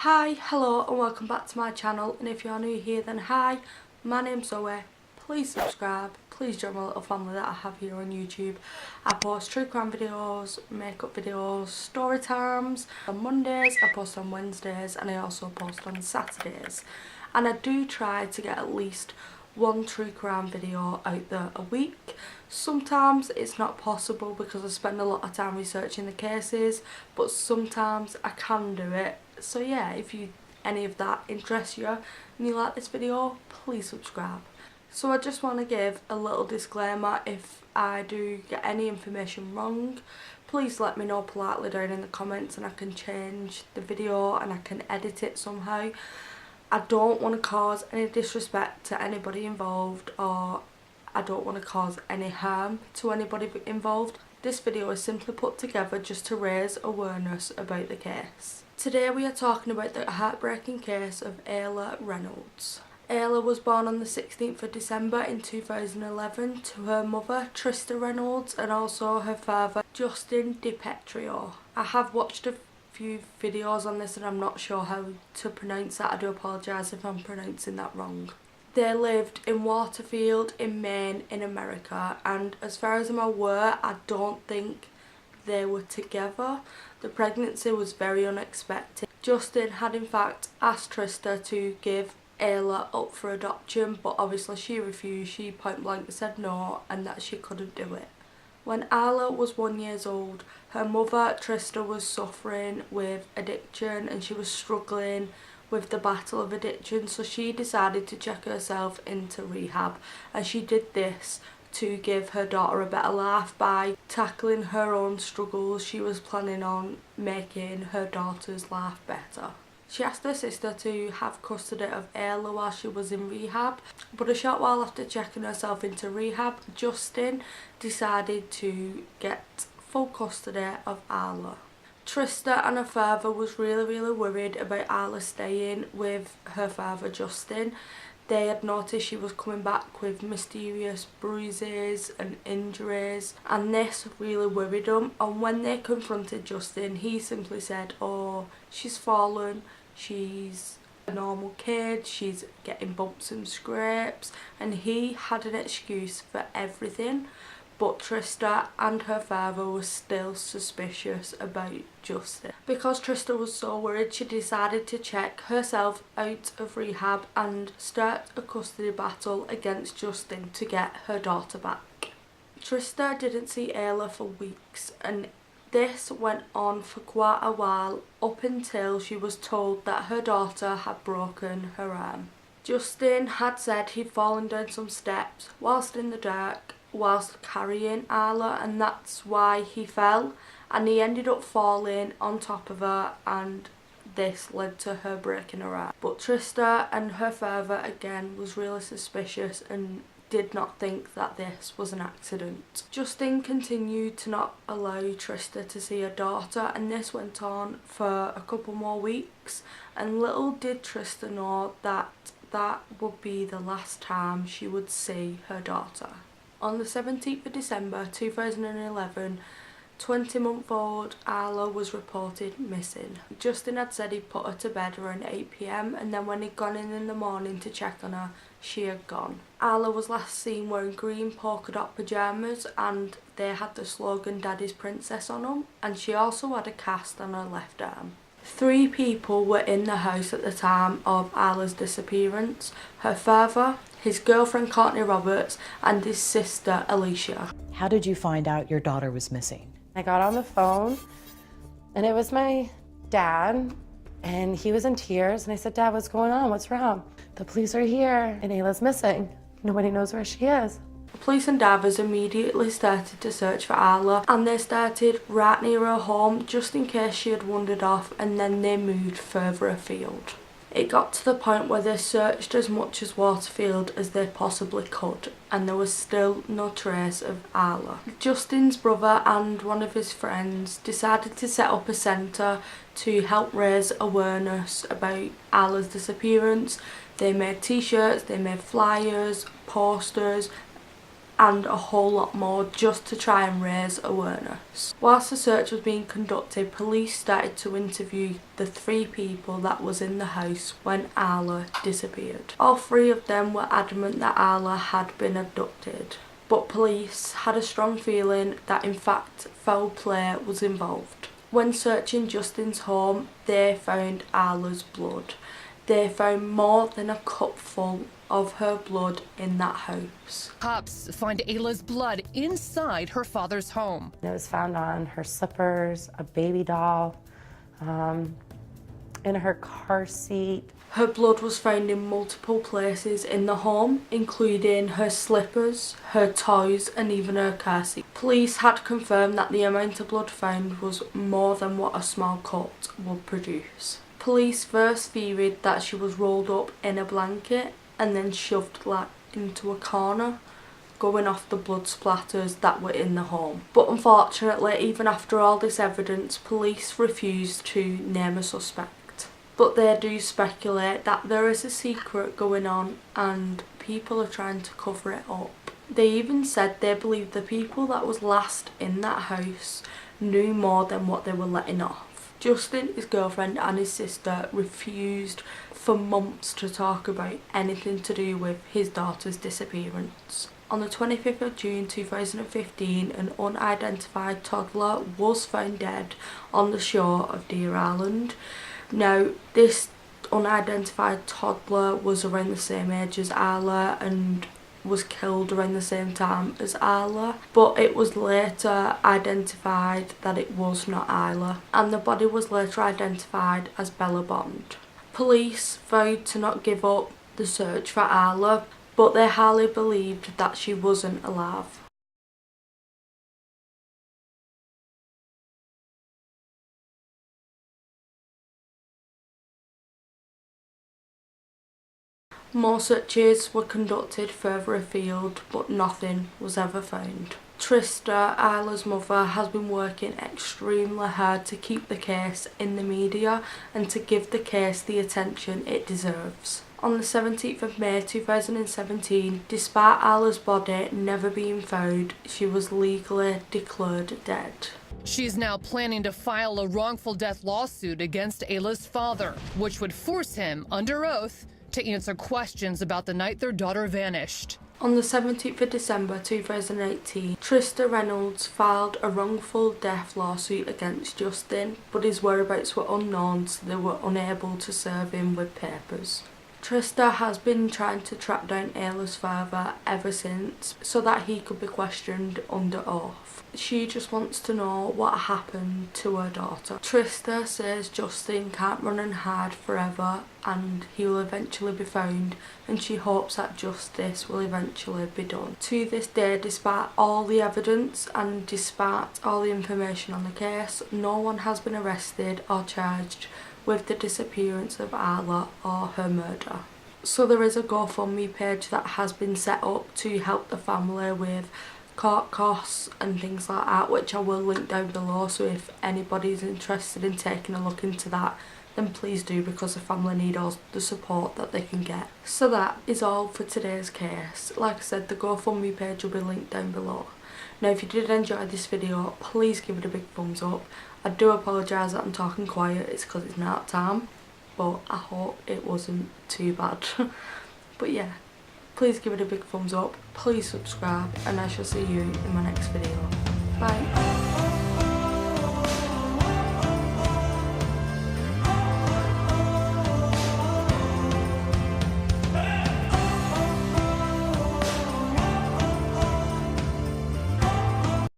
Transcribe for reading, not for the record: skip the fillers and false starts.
Hi, hello and welcome back to my channel, and if you're new here then hi, my name's Zoe. Please subscribe, please join my little family that I have here on YouTube. I post true crime videos, makeup videos, story times on Mondays, I post on Wednesdays and I also post on Saturdays. And I do try to get at least one true crime video out there a week. Sometimes it's not possible because I spend a lot of time researching the cases, but sometimes I can do it. So yeah, if any of that interests you and you like this video, please subscribe. So I just want to give a little disclaimer: if I do get any information wrong, please let me know politely down in the comments and I can change the video and I can edit it somehow. I don't want to cause any disrespect to anybody involved, or I don't want to cause any harm to anybody involved. This video is simply put together just to raise awareness about the case. Today we are talking about the heartbreaking case of Ayla Reynolds. Ayla was born on the 16th of December in 2011 to her mother Trista Reynolds and also her father Justin DiPetrio. I have watched a few videos on this and I'm not sure how to pronounce that. I do apologise if I'm pronouncing that wrong. They lived in Waterfield in Maine in America, and as far as I'm aware, I don't think they were together. The pregnancy was very unexpected. Justin had in fact asked Trista to give Ayla up for adoption, but obviously she refused. She point blank said no and that she couldn't do it. When Ayla was 1 year old, her mother Trista was suffering with addiction and she was struggling with the battle of addiction, so she decided to check herself into rehab, and she did this to give her daughter a better life by tackling her own struggles. She was planning on making her daughter's life better. She asked her sister to have custody of Ayla while she was in rehab, but a short while after checking herself into rehab, Justin decided to get full custody of Ayla. Trista and her father was really worried about Ayla staying with her father Justin. They had noticed she was coming back with mysterious bruises and injuries, and this really worried them. And when they confronted Justin, he simply said, "Oh, she's fallen, she's a normal kid, she's getting bumps and scrapes," and he had an excuse for everything. But Trista and her father were still suspicious about Justin. Because Trista was so worried, she decided to check herself out of rehab and start a custody battle against Justin to get her daughter back. Trista didn't see Ayla for weeks, and this went on for quite a while, up until she was told that her daughter had broken her arm. Justin had said he'd fallen down some steps whilst in the dark whilst carrying Ayla, and that's why he fell, and he ended up falling on top of her, and this led to her breaking her arm. But Trista and her father again was really suspicious and did not think that this was an accident. Justin continued to not allow Trista to see her daughter, and this went on for a couple more weeks, and little did Trista know that that would be the last time she would see her daughter. On the 17th of December 2011, 20-month-old Ayla was reported missing. Justin had said he'd put her to bed around 8 PM, and then when he'd gone in the morning to check on her, she had gone. Ayla was last seen wearing green polka dot pyjamas, and they had the slogan "Daddy's Princess" on them, and she also had a cast on her left arm. 3 people were in the house at the time of Ayla's disappearance: her father, his girlfriend Courtney Roberts, and his sister Alicia. How did you find out your daughter was missing? I got on the phone and it was my dad, and he was in tears, and I said, "Dad, what's going on? What's wrong?" "The police are here and Ayla's missing. Nobody knows where she is." The police and divers immediately started to search for Ayla, and they started right near her home just in case she had wandered off, and then they moved further afield. It got to the point where they searched as much as Waterfield as they possibly could, and there was still no trace of Ayla. Justin's brother and one of his friends decided to set up a centre to help raise awareness about Ayla's disappearance. They made t-shirts, they made flyers, posters, and a whole lot more just to try and raise awareness. Whilst the search was being conducted, police started to interview the 3 people that was in the house when Ayla disappeared. All 3 of them were adamant that Ayla had been abducted, but police had a strong feeling that in fact foul play was involved. When searching Justin's home, they found Ayla's blood. They found more than a cupful of her blood in that house. Cops find Ayla's blood inside her father's home. It was found on her slippers, a baby doll, in her car seat. Her blood was found in multiple places in the home, including her slippers, her toys and even her car seat. Police had confirmed that the amount of blood found was more than what a small cut would produce. Police first theorized that she was rolled up in a blanket and then shoved into a corner, going off the blood splatters that were in the home. But unfortunately, even after all this evidence, police refused to name a suspect. But they do speculate that there is a secret going on and people are trying to cover it up. They even said they believe the people that was last in that house knew more than what they were letting off. Justin, his girlfriend and his sister refused for months to talk about anything to do with his daughter's disappearance. On the 25th of June 2015, an unidentified toddler was found dead on the shore of Deer Island. Now, this unidentified toddler was around the same age as Ayla and was killed around the same time as Ayla, but it was later identified that it was not Ayla, and the body was later identified as Bella Bond. Police vowed to not give up the search for Ayla, but they highly believed that she wasn't alive. More searches were conducted further afield, but nothing was ever found. Trista, Ayla's mother, has been working extremely hard to keep the case in the media and to give the case the attention it deserves. On the 17th of May 2017, despite Ayla's body never being found, she was legally declared dead. She's now planning to file a wrongful death lawsuit against Ayla's father, which would force him, under oath, to answer questions about the night their daughter vanished. On the 17th of December 2018, Ayla Reynolds filed a wrongful death lawsuit against Justin, but his whereabouts were unknown, so they were unable to serve him with papers. Trista has been trying to track down Ayla's father ever since, so that he could be questioned under oath. She just wants to know what happened to her daughter. Trista says Justin can't run and hide forever and he will eventually be found, and she hopes that justice will eventually be done. To this day, despite all the evidence and despite all the information on the case, no one has been arrested or charged with the disappearance of Ayla or her murder. So there is a GoFundMe page that has been set up to help the family with court costs and things like that, which I will link down below, so if anybody is interested in taking a look into that, then please do, because the family need all the support that they can get. So that is all for today's case. Like I said, the GoFundMe page will be linked down below. Now if you did enjoy this video, please give it a big thumbs up. I do apologise that I'm talking quiet, it's because it's night time, but I hope it wasn't too bad. But yeah, please give it a big thumbs up, please subscribe, and I shall see you in my next video.